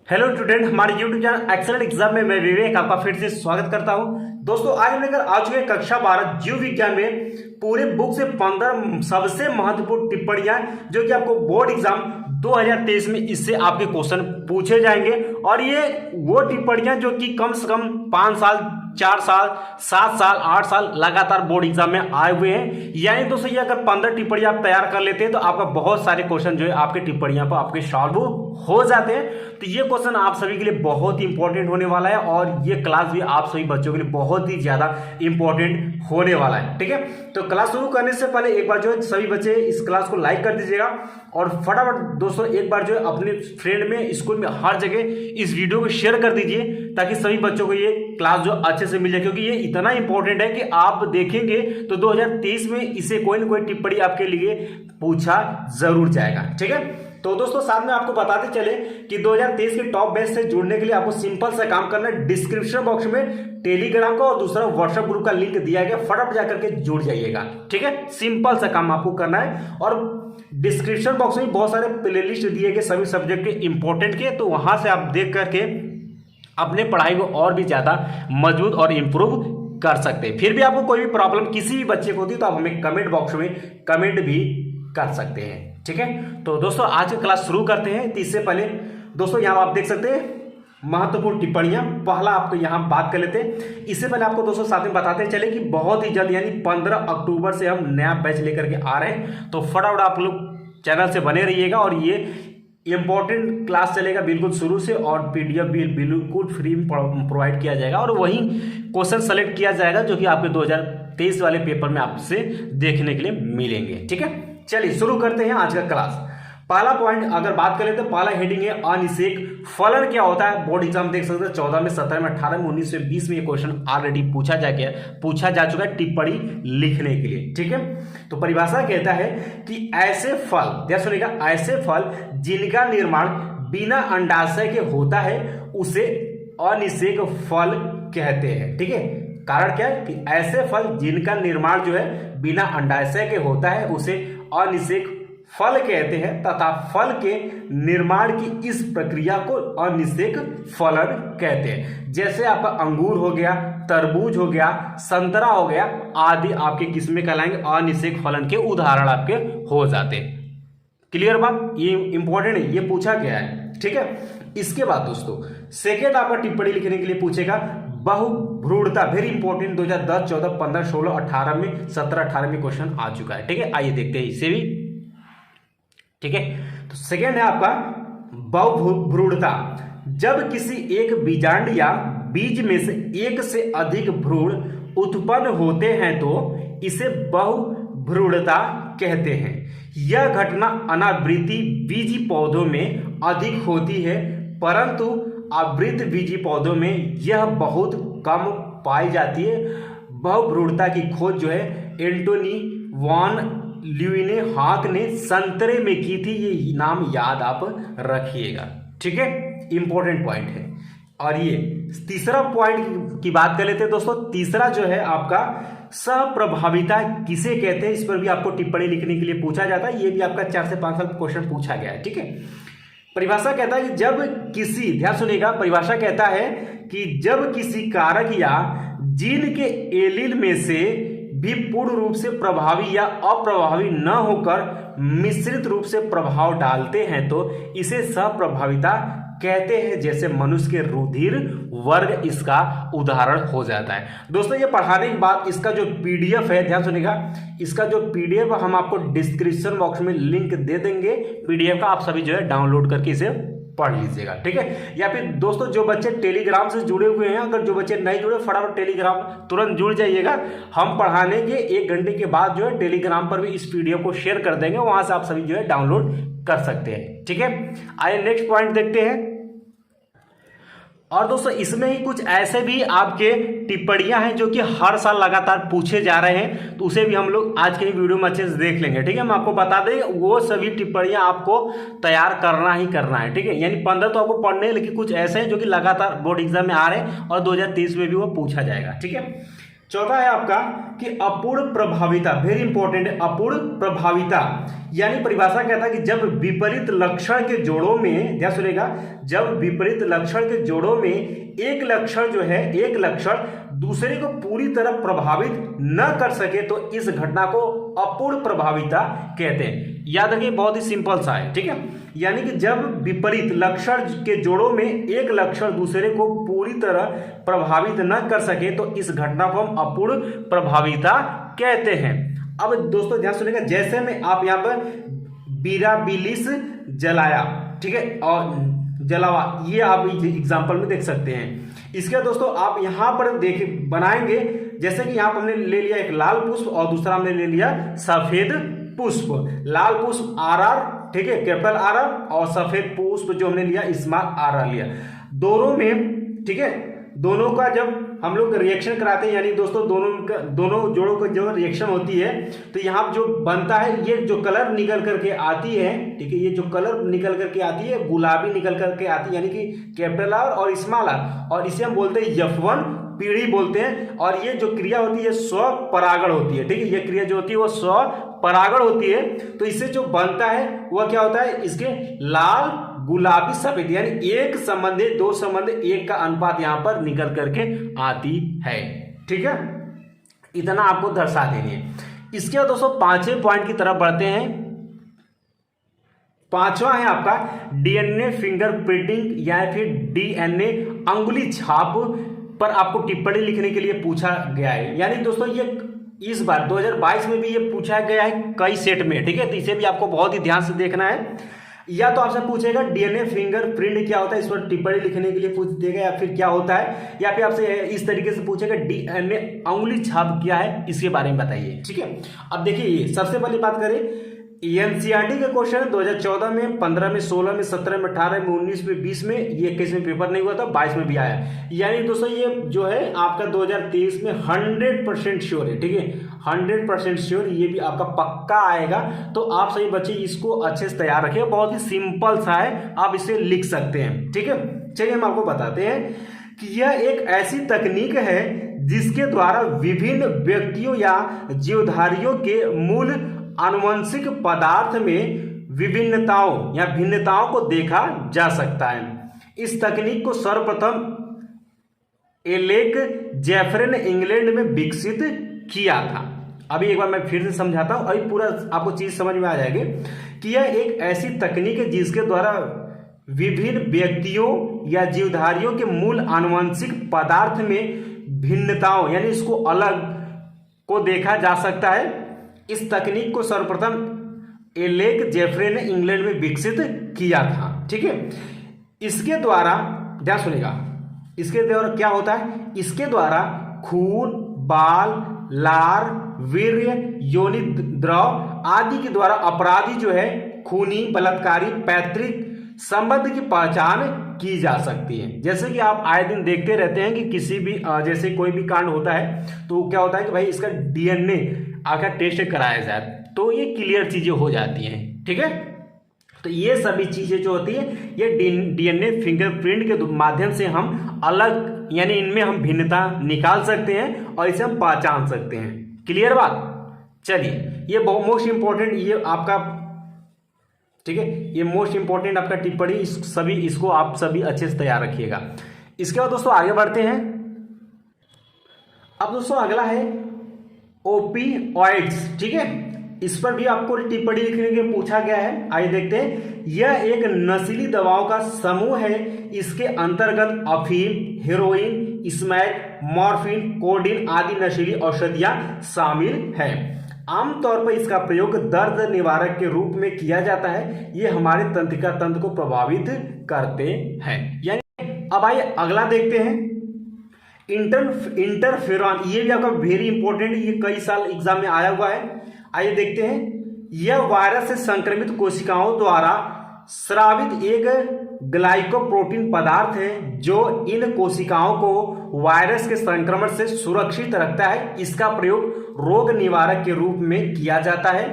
Hello student, हमारे YouTube channel excellent exam में मैं विवेक आपका फिर से स्वागत करता हूं। दोस्तों, आज हम लेकर आ चुके हैं कक्षा 12 जीव विज्ञान में पूरे बुक से 15 सबसे महत्वपूर्ण टिप्पणियां जो कि आपको बोर्ड एग्जाम 2023 में इससे आपके क्वेश्चन पूछे जाएंगे। और ये वो टिप्पणियां जो कि कम से कम 5 साल, 4 साल, 7 साल, 8 साल लगातार बोर्ड एग्जाम में आए हुए हैं। यानी दोस्तों, ये अगर 15 टिप्पणियां आप तैयार कर लेते हैं तो आपका बहुत सारे क्वेश्चन जो है आपके टिप्पणियां पर आपके सॉल्व हो जाते हैं। तो ये क्वेश्चन आप सभी के लिए बहुत ही इंपॉर्टेंट होने वाला है और ये क्लास भी आप सभी बच्चों के लिए बहुत ही ज्यादा इंपॉर्टेंट होने वाला है। ठीक है, तो क्लास शुरू करने से पहले एक बार जो है सभी बच्चे इस क्लास को लाइक कर दीजिएगा और फटाफट दोस्तों एक बार जो है अपने फ्रेंड में, स्कूल में, हर जगह इस वीडियो को शेयर कर दीजिए ताकि सभी बच्चों को ये क्लास जो अच्छे से मिल जाए, क्योंकि ये इतना इंपॉर्टेंट है कि आप देखेंगे तो 2023 में इसे कोई ना कोई टिप्पणी आपके लिए पूछा जरूर जाएगा। ठीक है, तो दोस्तों साथ में आपको बताते चले कि 2023 के टॉप बैच से जुड़ने के लिए आपको सिंपल सा काम करना है। डिस्क्रिप्शन बॉक्स में टेलीग्राम का और दूसरा व्हाट्सएप ग्रुप का लिंक दिया गया, फटाफट जाकर के जुड़ जाइएगा। ठीक है, सिंपल सा काम आपको करना है और डिस्क्रिप्शन बॉक्स में बहुत सारे प्लेलिस्ट दिए गए सभी सब्जेक्ट के इंपॉर्टेंट के, तो वहां से आप देख करके अपने पढ़ाई को और भी ज्यादा मजबूत और इंप्रूव कर सकते हैं। फिर भी आपको कोई भी प्रॉब्लम किसी भी बच्चे को होती है तो आप हमें कमेंट बॉक्स में कमेंट भी कर सकते हैं। ठीक है, तो दोस्तों आज की क्लास शुरू करते हैं। तो इससे पहले दोस्तों यहाँ आप देख सकते हैं महत्वपूर्ण टिप्पणियां, पहला आपको यहाँ बात कर लेते हैं। इससे पहले आपको दोस्तों साथ में बताते चले कि बहुत ही जल्द यानी 15 अक्टूबर से हम नया बैच लेकर के आ रहे हैं, तो फटाफट आप लोग चैनल से बने रहिएगा और ये इंपॉर्टेंट क्लास चलेगा बिल्कुल शुरू से और पीडीएफ भी बिल्कुल फ्री में प्रोवाइड किया जाएगा और वही क्वेश्चन सेलेक्ट किया जाएगा जो कि आपके 2023 वाले पेपर में आपसे देखने के लिए मिलेंगे। ठीक है, चलिए शुरू करते हैं आज का क्लास। पहला पॉइंट अगर बात करें तो पहला हेडिंग है अनिषेक फलन क्या होता है। बोर्ड एग्जाम देख सकते हैं 14 में, 17 में, 18 में, 19 में, 20 में ये क्वेश्चन ऑलरेडी पूछा जा चुका है टिप्पणी लिखने के लिए। ठीक है, तो परिभाषा कहता है कि ऐसे फल, ध्यान सुनिएगा, ऐसे फल जिनका निर्माण बिना अंडाशय के होता है उसे अनिषेक फल कहते हैं। ठीक है, कारण क्या है कि ऐसे फल जिनका निर्माण जो है बिना अंडाशय के होता है उसे अनिषेक फल कहते हैं तथा फल के निर्माण की इस प्रक्रिया को अनिषेक फलन कहते हैं। जैसे आपका अंगूर हो गया, तरबूज हो गया, संतरा हो गया आदि आपके किस्में कहलाएंगे, अनिषेक फलन के उदाहरण आपके हो जाते हैं। क्लियर बात, ये इंपॉर्टेंट है, ये पूछा गया है। ठीक है, इसके बाद दोस्तों सेकेंड आपका टिप्पणी लिखने के लिए पूछेगा बहुभ्रूणता, वेरी इंपॉर्टेंट, 2010, 14, 15, 16, 18 में, 17, 18 में क्वेश्चन आ चुका है। ठीक है, आइए देखते हैं इसे भी। ठीक है, तो सेकेंड है आपका बहुभ्रूणता। जब किसी एक बीजांड या बीज में से एक से अधिक भ्रूण उत्पन्न होते हैं तो इसे बहुभ्रूणता कहते हैं। यह घटना अनावृति बीजी पौधों में अधिक होती है परंतु आवृत बीजी पौधों में यह बहुत कम पाई जाती है। बहुभ्रूणता की खोज जो है एंटोनी वॉन ल्यूइनहाक ने संतरे में की थी, ये नाम याद आप रखिएगा। ठीक है, इंपॉर्टेंट पॉइंट है। और ये तीसरा पॉइंट की बात कर लेते हैं दोस्तों। तीसरा जो है आपका सहप्रभाविता किसे कहते हैं, इस पर भी आपको टिप्पणी लिखने के लिए पूछा जाता है। ये भी आपका 4 से 5 साल क्वेश्चन पूछा गया है। ठीक है, परिभाषा कहता है कि जब किसी, ध्यान सुनिएगा, परिभाषा कहता है कि जब किसी कारक या जीन के एलील में से भी पूर्ण रूप से प्रभावी या अप्रभावी न होकर मिश्रित रूप से प्रभाव डालते हैं तो इसे सहप्रभाविता कहते हैं। जैसे मनुष्य के रुधिर वर्ग इसका उदाहरण हो जाता है। दोस्तों ये पढ़ाने के बाद इसका जो पीडीएफ है, ध्यान सुनिएगा, इसका जो पीडीएफ हम आपको डिस्क्रिप्शन बॉक्स में लिंक दे देंगे पीडीएफ का, आप सभी जो है डाउनलोड करके इसे पढ़ लीजिएगा। ठीक है, या फिर दोस्तों जो बच्चे टेलीग्राम से जुड़े हुए हैं, अगर जो बच्चे नहीं जुड़े फटाफट टेलीग्राम तुरंत जुड़ जाइएगा। हम पढ़ाने के 1 घंटे के बाद जो है टेलीग्राम पर भी इस पीडीएफ को शेयर कर देंगे, वहां से आप सभी जो है डाउनलोड कर सकते हैं। ठीक है, आइए नेक्स्ट पॉइंट देखते हैं। और दोस्तों इसमें ही कुछ ऐसे भी आपके टिप्पणियां हैं जो कि हर साल लगातार पूछे जा रहे हैं, तो उसे भी हम लोग आज के वीडियो में अच्छे से देख लेंगे। ठीक है, हम आपको बता दें वो सभी टिप्पणियां आपको तैयार करना ही करना है। ठीक है, यानी 15 तो आपको पढ़ने हैं, लेकिन कुछ ऐसे हैं जो कि लगातार बोर्ड एग्जाम में आ रहे हैं और 2023 में भी वो पूछा जाएगा। ठीक है, चौथा है आपका कि अपूर्ण प्रभाविता, वेरी इंपॉर्टेंट है, अपूर्ण प्रभाविता यानी परिभाषा कहता है कि जब विपरीत लक्षण के जोड़ों में, ध्यान सुनिएगा, जब विपरीत लक्षण के जोड़ों में एक लक्षण जो है, एक लक्षण दूसरे को पूरी तरह प्रभावित न कर सके तो इस घटना को अपूर्ण प्रभाविता कहते हैं। याद रखिए, बहुत ही सिंपल सा है, ठीक है। यानी कि जब विपरीत लक्षण के जोड़ों में एक लक्षण दूसरे को पूरी तरह प्रभावित न कर सके तो इस घटना को हम अपूर्ण प्रभाविता कहते हैं। अब दोस्तों ध्यान सुनिएगा, जैसे में आप यहाँ पर बिराबिलिस जलाया, ठीक है, और जलावा, ये आप एग्जाम्पल में देख सकते हैं। इसके दोस्तों आप यहाँ पर देख बनाएंगे, जैसे कि यहाँ पर हमने ले लिया एक लाल पुष्प और दूसरा हमने ले लिया सफेद पुष्प। लाल पुष्प RR, ठीक है, कैपिटल RR, और सफेद पुष्प जो हमने लिया स्मॉल RR लिया। दोनों में, ठीक है, दोनों का जब हम लोग रिएक्शन कराते हैं, यानी दोस्तों दोनों जोड़ों का जो रिएक्शन होती है, तो यहाँ जो बनता है, ये जो कलर निकल करके आती है, ठीक है, ये जो कलर निकल करके आती है गुलाबी निकल करके आती है, यानी कि कैपिटल R और स्मॉल R, और इसे हम बोलते हैं F1 पीढ़ी बोलते हैं। और ये जो क्रिया होती है स्वपरागण होती है, ठीक है, ये क्रिया जो होती है वो स्वपरागण होती है। तो इससे जो बनता है वह क्या होता है, इसके लाल गुलाबी सफेद, यानी एक संबंध दो संबंध एक का अनुपात यहां पर निकल करके आती है, ठीक है। इतना आपको दर्शा देनी है। इसके बाद दोस्तों पांचवें पॉइंट की तरफ बढ़ते हैं। पांचवा है आपका DNA फिंगरप्रिंटिंग या फिर DNA अंगुली छाप पर आपको टिप्पणी लिखने के लिए पूछा गया है। यानी दोस्तों ये इस बार 2022 में भी ये पूछा गया है कई सेट में, ठीक है, तो इसे भी आपको बहुत ही ध्यान से देखना है। या तो आपसे पूछेगा DNA फिंगरप्रिंट क्या होता है, इस पर टिप्पणी लिखने के लिए पूछ देगा, या फिर क्या होता है, या फिर आपसे इस तरीके से पूछेगा DNA अंगुली छाप क्या है, इसके बारे में बताइए, ठीक है। अब देखिए, ये सबसे पहली बात करें, NCERT का क्वेश्चन 2014 में, 15 में, 16 में, 17 में, 18 में, 19 में, 20 में, ये 21 में पेपर नहीं हुआ था, 22 में भी आया। यानी दोस्तों ये जो है आपका 2023 में 100% श्योर है, ठीक है, 100% श्योर, ये भी आपका पक्का आएगा। तो आप सभी बच्चे इसको अच्छे से तैयार रखिए, बहुत ही सिंपल सा है, आप इसे लिख सकते हैं, ठीक है। चलिए हम आपको बताते हैं कि यह एक ऐसी तकनीक है जिसके द्वारा विभिन्न व्यक्तियों या जीवधारियों के मूल आनुवंशिक पदार्थ में विभिन्नताओं या भिन्नताओं को देखा जा सकता है। इस तकनीक को सर्वप्रथम एलेक जेफरे ने इंग्लैंड में विकसित किया था। अभी एक बार मैं फिर से समझाता हूं, अभी पूरा आपको चीज समझ में आ जाएगी कि यह एक ऐसी तकनीक है जिसके द्वारा विभिन्न व्यक्तियों या जीवधारियों के मूल आनुवंशिक पदार्थ में भिन्नताओं यानी इसको अलग को देखा जा सकता है। इस तकनीक को सर्वप्रथम एलेक जेफरे ने इंग्लैंड में विकसित किया था, ठीक है। इसके द्वारा ध्यान सुनेगा, इसके द्वारा क्या होता है, इसके द्वारा खून, बाल, लार, वीर्य, योनि द्रव आदि के द्वारा अपराधी जो है खूनी, बलात्कारी, पैतृक संबंध की पहचान की जा सकती है। जैसे कि आप आए दिन देखते रहते हैं कि किसी भी जैसे कोई भी कांड होता है तो क्या होता है कि भाई इसका DNA आकर टेस्ट कराया जाए, तो ये क्लियर चीजें हो जाती हैं, ठीक है। तो ये सभी चीजें जो होती है ये DNA फिंगरप्रिंट के माध्यम से हम अलग यानी इनमें हम भिन्नता निकाल सकते हैं और इसे हम पहचान सकते हैं। क्लियर बात। चलिए, ये मोस्ट इंपॉर्टेंट, ये आपका, ठीक है, ये मोस्ट इंपॉर्टेंट आपका टिप्पणी, इसको आप सभी अच्छे से तैयार रखिएगा। इसके बाद दोस्तों आगे बढ़ते हैं। अब दोस्तों अगला है ओपिओइड्स, ठीक है, इस पर भी आपको टिप्पणी लिखने के लिए पूछा गया है। आइए देखते हैं। यह एक नशीली दवाओं का समूह है। इसके अंतर्गत अफीम, हेरोइन, स्मैक, मॉर्फिन, कोडीन आदि नशीली औषधियां शामिल हैं। आमतौर पर इसका प्रयोग दर्द निवारक के रूप में किया जाता है। ये हमारे तंत्रिका तंत्र को प्रभावित करते हैं। यानी अब आइए अगला देखते हैं, इंटरफेरॉन। ये भी आपका वेरी इंपॉर्टेंट, ये कई साल एग्जाम में आया हुआ है। आइए देखते हैं। यह वायरस से संक्रमित कोशिकाओं द्वारा स्रावित एक ग्लाइकोप्रोटीन पदार्थ है जो इन कोशिकाओं को वायरस के संक्रमण से सुरक्षित रखता है। इसका प्रयोग रोग निवारक के रूप में किया जाता है।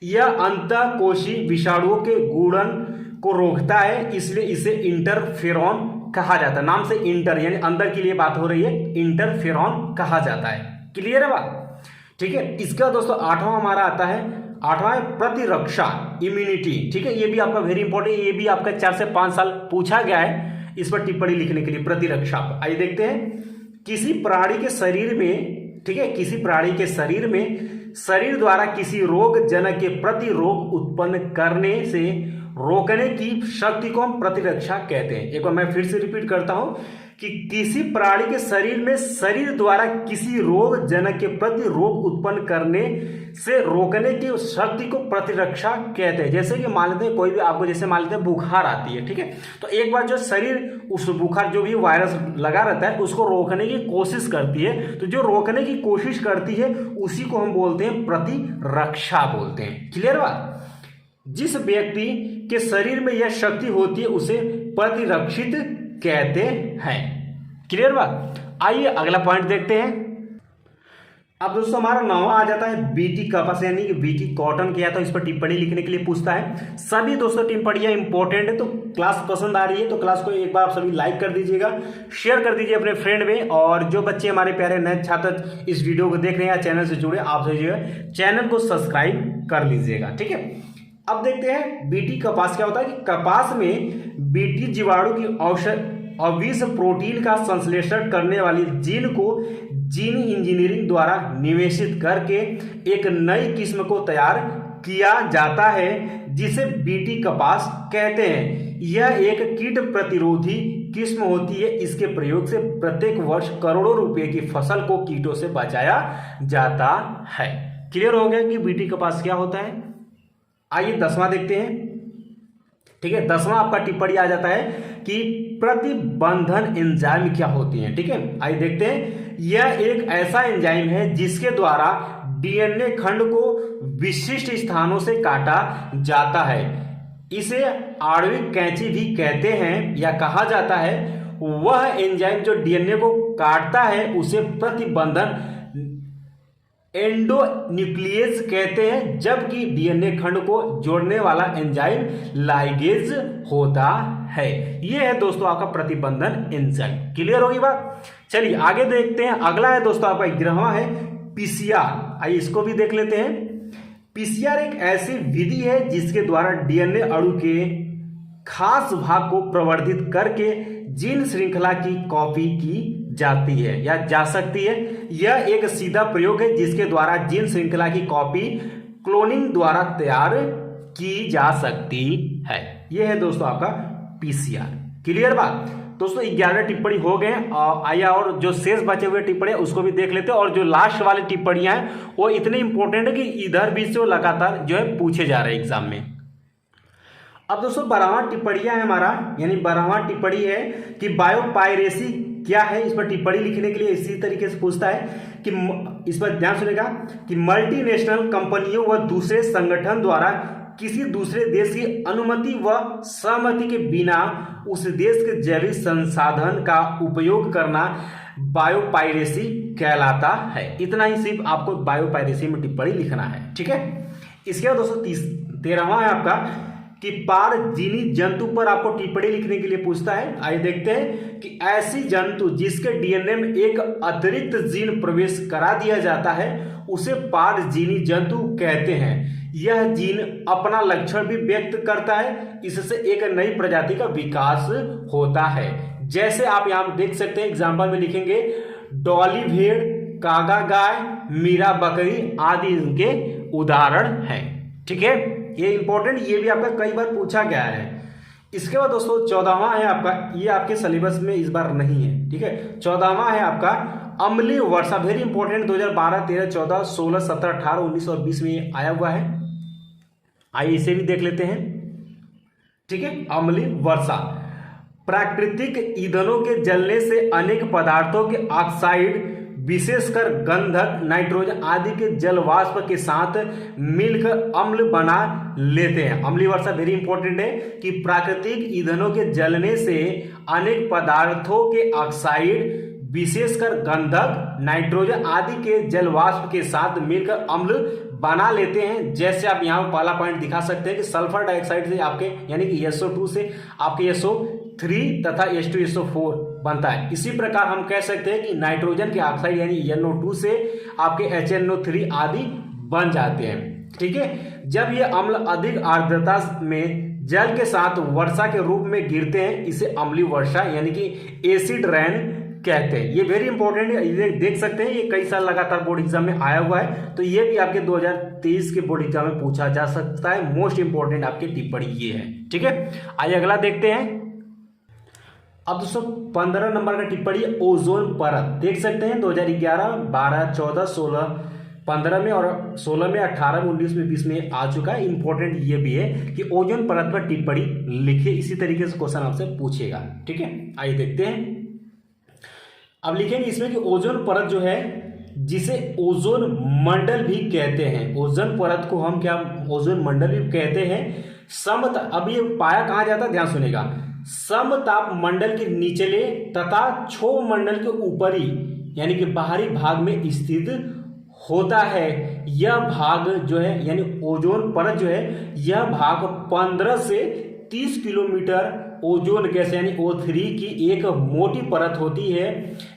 यह अंतःकोशीय विषाणुओं के गुणन को रोकता है, इसलिए इसे इंटरफेरॉन कहा जाता है। नाम से इंटर यानी अंदर के लिए बात हो रही है, इंटरफेरॉन कहा जाता है। क्लियर है बात? ठीक है, इसका दोस्तों आठवां हमारा आता है, आठवां है प्रतिरक्षा, इम्यूनिटी। ठीक है, ये भी आपका वेरी इंपॉर्टेंट, ये भी आपका 4 से 5 साल पूछा गया है इस पर टिप्पणी लिखने के लिए, प्रतिरक्षा। आइए देखते हैं, किसी प्राणी के शरीर में, ठीक है, किसी प्राणी के शरीर में शरीर द्वारा किसी रोग जनक के प्रति रोग उत्पन्न करने से रोकने की शक्ति को हम प्रतिरक्षा कहते हैं। एक बार मैं फिर से रिपीट करता हूं कि किसी प्राणी के शरीर में शरीर द्वारा किसी रोग जनक के प्रति रोग उत्पन्न करने से रोकने की शक्ति को प्रतिरक्षा कहते हैं। जैसे कि मान लेते हैं कोई भी आपको, जैसे मान लेते हैं बुखार आती है, ठीक है, तो एक बार जो शरीर उस बुखार, जो भी वायरस लगा रहता है, उसको रोकने की कोशिश करती है, तो जो रोकने की कोशिश करती है उसी को हम बोलते हैं प्रतिरक्षा बोलते हैं। क्लियर बात? जिस व्यक्ति के शरीर में यह शक्ति होती है उसे प्रतिरक्षित कहते हैं। क्लियर बात? आइए अगला पॉइंट देखते हैं। अब दोस्तों हमारा 9वां आ जाता है बीटी कपास, यानी कि बीटी कॉटन किया था, इस पर टिप्पणी लिखने के लिए पूछता है। सभी दोस्तों टिप्पणियां इंपॉर्टेंट है, तो क्लास पसंद आ रही है तो क्लास को एक बार आप सभी लाइक कर दीजिएगा, शेयर कर दीजिए अपने फ्रेंड में, और जो बच्चे हमारे प्यारे नए छात्र इस वीडियो को देख रहे हैं या चैनल से जुड़े, आप सभी चैनल को सब्सक्राइब कर लीजिएगा। ठीक है, अब देखते हैं बीटी कपास क्या होता है। कि कपास में बीटी जीवाणु की औषध अविष प्रोटीन का संश्लेषण करने वाली जीन को जीन इंजीनियरिंग द्वारा निवेशित करके एक नई किस्म को तैयार किया जाता है, जिसे बीटी कपास कहते हैं। यह एक कीट प्रतिरोधी किस्म होती है। इसके प्रयोग से प्रत्येक वर्ष करोड़ों रुपए की फसल को कीटों से बचाया जाता है। क्लियर हो गया कि बीटी कपास क्या होता है? आइए 10वां देखते हैं। ठीक है, 10वां आपका टिप्पणी आ जाता है कि प्रतिबंधन एंजाइम क्या होती है। ठीक है, आइए देखते हैं। यह एक ऐसा एंजाइम है जिसके द्वारा डीएनए खंड को विशिष्ट स्थानों से काटा जाता है। इसे आणविक कैंची भी कहते हैं या कहा जाता है। वह एंजाइम जो डीएनए को काटता है उसे प्रतिबंधन एंडोन्यूक्लियेज कहते हैं, जबकि डीएनए खंड को जोड़ने वाला एंजाइम लाइगेज होता है। यह है दोस्तों आपका प्रतिबंधन एंजाइम। क्लियर होगी बात? चलिए आगे देखते हैं। अगला है दोस्तों आपका 11वां है पीसीआर। आइए इसको भी देख लेते हैं। पीसीआर एक ऐसी विधि है जिसके द्वारा डीएनए अणु के खास भाग को प्रवर्धित करके जीन श्रृंखला की कॉपी की जाती है या जा सकती है। यह एक सीधा प्रयोग है जिसके द्वारा जीन श्रृंखला की कॉपी क्लोनिंग द्वारा तैयार की जा सकती है। यह है दोस्तों आपका पीसीआर। क्लियर बात? दोस्तों 11 टिप्पणी हो गए। आइए और जो शेष बचे हुए टिप्पणी उसको भी देख लेते हैं, और जो लास्ट वाली टिप्पणियां हैं वो इतनी इंपॉर्टेंट है कि इधर भी से वो लगातार जो है पूछे जा रहे हैं एग्जाम में। अब दोस्तों 12वां टिप्पणियां है हमारा, यानी 12वां टिप्पणी है कि बायोपायरेसी क्या है। इस पर टिप्पणी लिखने के लिए इसी तरीके से पूछता है कि इस पर ध्यान सुनेगा कि मल्टीनेशनल कंपनियों व दूसरे संगठन द्वारा किसी दूसरे देश की अनुमति व सहमति के बिना उस देश के जैविक संसाधन का उपयोग करना बायोपायरेसी कहलाता है। इतना ही सिर्फ आपको बायोपायरेसी में टिप्पणी लिखना है। ठीक है, इसके बाद दोस्तों 13वां है आपका कि पारजीवी जंतु पर आपको टिप्पणी लिखने के लिए पूछता है। आइए देखते हैं कि ऐसी जंतु जिसके डीएनए में एक अतिरिक्त जीन प्रवेश करा दिया जाता है उसे पारजीवी जंतु कहते हैं। यह जीन अपना लक्षण भी व्यक्त करता है, इससे एक नई प्रजाति का विकास होता है। जैसे आप यहां देख सकते हैं, एग्जाम्पल में लिखेंगे डॉली भेड़, कागा गाय, मीरा बकरी आदि इनके उदाहरण हैं। ठीक है, ये इंपॉर्टेंट, ये भी आपका कई बार पूछा गया है। इसके बाद दोस्तों 14वां है आपका, ये आपके सिलेबस में इस बार नहीं है। ठीक है, 14वां है आपका अम्लीय वर्षा, वेरी इंपॉर्टेंट, 2012, 13, 14, 16, 17, 18, 19 और 20 में आया हुआ है। आइए इसे भी देख लेते हैं। ठीक है, अम्लीय वर्षा प्राकृतिक ईंधनों के जलने से अनेक पदार्थों के ऑक्साइड विशेषकर गंधक, नाइट्रोजन आदि के जल वाष्प के साथ मिलकर अम्ल बना लेते हैं। अम्लीय वर्षा वेरी इंपॉर्टेंट है कि प्राकृतिक ईंधनों के जलने से अनेक पदार्थों के ऑक्साइड विशेषकर गंधक, नाइट्रोजन आदि के जल वाष्प के साथ मिलकर अम्ल बना लेते हैं। जैसे आप यहाँ पहला पॉइंट दिखा सकते हैं कि सल्फर डाइऑक्साइड से आपके यानी कि SO2 से आपके SO 3 तथा H2SO4 बनता है। इसी प्रकार हम कह सकते हैं कि नाइट्रोजन के ऑक्साइड यानी NO2 से आपके HNO3 आदि बन जाते हैं। ठीक है, जब ये अम्ल अधिक आर्द्रता में जल के साथ वर्षा के रूप में गिरते हैं, इसे अम्लीय वर्षा यानी कि एसिड रेन कहते हैं। ये वेरी इंपॉर्टेंट है, ये देख सकते हैं, ये कई साल लगातार बोर्ड एग्जाम में आया हुआ है, तो ये भी आपके 2023 के बोर्ड एग्जाम में पूछा जा सकता है। मोस्ट इंपॉर्टेंट आपकी टिप्पणी ये है। ठीक है, आइए अगला देखते हैं। अब दोस्तों 15 नंबर का टिप्पणी ओजोन परत देख सकते हैं 2011, 12, 14, 16, 15 में और 16 में, 18 में, 19 में, 20 में आ चुका है। इंपॉर्टेंट ये भी है कि ओजोन परत पर टिप्पणी लिखे, इसी तरीके से क्वेश्चन आपसे पूछेगा। ठीक है, आइए देखते हैं। अब लिखेंगे इसमें कि ओजोन परत जो है, जिसे ओजोन मंडल भी कहते हैं, ओजोन परत को हम क्या ओजोन मंडल भी कहते हैं। अब ये पाया कहाँ जाता है, ध्यान सुनेगा। समताप मंडल के निचले तथा क्षोभ मंडल के ऊपरी यानी कि बाहरी भाग में स्थित होता है। यह भाग जो है यानी ओजोन परत जो है, यह भाग 15 से 30 किलोमीटर ओजोन गैस यानी O3 की एक मोटी परत होती है।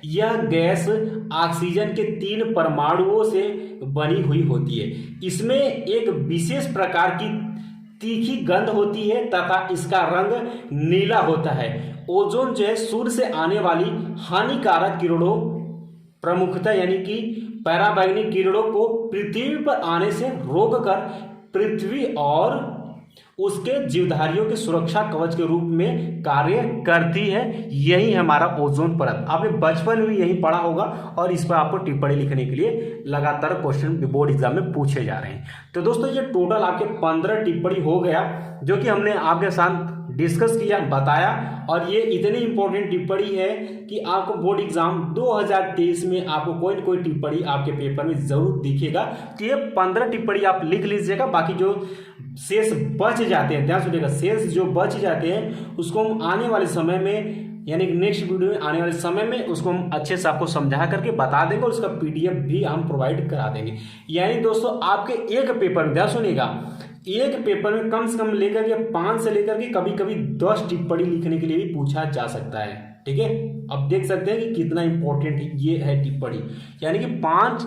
यह गैस ऑक्सीजन के 3 परमाणुओं से बनी हुई होती है। इसमें एक विशेष प्रकार की तीखी गंध होती है तथा इसका रंग नीला होता है। ओजोन जो है सूर्य से आने वाली हानिकारक किरणों, प्रमुखतः यानी कि पराबैंगनी किरणों को पृथ्वी पर आने से रोककर पृथ्वी और उसके जीवधारियों के सुरक्षा कवच के रूप में कार्य करती है। यही हमारा ओजोन परत। आपने बचपन में यही पढ़ा होगा और इस पर आपको टिप्पणी लिखने के लिए लगातार क्वेश्चन बोर्ड एग्जाम में पूछे जा रहे हैं। तो दोस्तों ये टोटल आपके 15 टिप्पणी हो गया, जो कि हमने आपके साथ डिस्कस किया, बताया। और ये इतनी इंपॉर्टेंट टिप्पणी है कि आपको बोर्ड एग्जाम 2023 में आपको कोई न कोई टिप्पणी आपके पेपर में जरूर दिखेगा। तो ये 15 टिप्पणी आप लिख लीजिएगा। बाकी जो शेष बच जाते हैं, ध्यान सुनिएगा, शेष जो बच जाते हैं उसको हम आने वाले समय में यानी नेक्स्ट वीडियो में आने वाले समय में उसको हम अच्छे से आपको समझा करके बता देंगे और उसका PDF भी हम प्रोवाइड करा देंगे। यानी दोस्तों आपके एक पेपर में, ध्यान सुनिएगा, एक पेपर में कम से कम लेकर के 5 से लेकर के कभी कभी 10 टिप्पणी लिखने के लिए भी पूछा जा सकता है। ठीक है, अब देख सकते हैं कि कितना इंपॉर्टेंट ये है टिप्पणी। यानी कि 5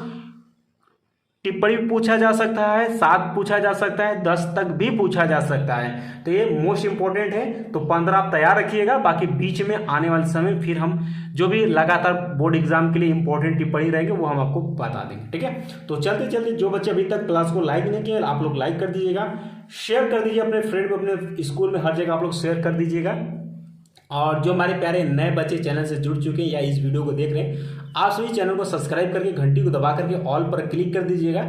टिप्पणी पूछा जा सकता है, 7 पूछा जा सकता है, 10 तक भी पूछा जा सकता है। तो ये मोस्ट इंपॉर्टेंट है। तो 15 आप तैयार रखिएगा। बाकी बीच में आने वाले समय फिर हम जो भी लगातार बोर्ड एग्जाम के लिए इंपॉर्टेंट टिप्पणी रहेंगे वो हम आपको बता देंगे। ठीक है, तो चलते चलते जो बच्चे अभी तक क्लास को लाइक नहीं किए, आप लोग लाइक कर दीजिएगा, शेयर कर दीजिए अपने फ्रेंड को, अपने स्कूल में हर जगह आप लोग शेयर कर दीजिएगा। और जो हमारे प्यारे नए बच्चे चैनल से जुड़ चुके हैं या इस वीडियो को देख रहे हैं, आप सभी चैनल को सब्सक्राइब करके घंटी को दबा करके ऑल पर क्लिक कर दीजिएगा,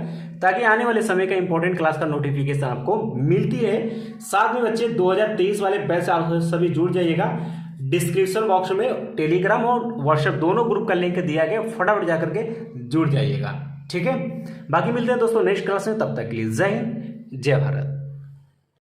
ताकि आने वाले समय का इंपॉर्टेंट क्लास का नोटिफिकेशन आपको मिलती रहे। साथ में बच्चे 2023 वाले बैच से आप सभी जुड़ जाइएगा। डिस्क्रिप्शन बॉक्स में टेलीग्राम और व्हाट्सएप दोनों ग्रुप का लिंक दिया गया, फटाफट जा करके जुड़ जाइएगा। ठीक है, बाकी मिलते हैं दोस्तों नेक्स्ट क्लास में। तब तक के लिए जय हिंद, जय भारत।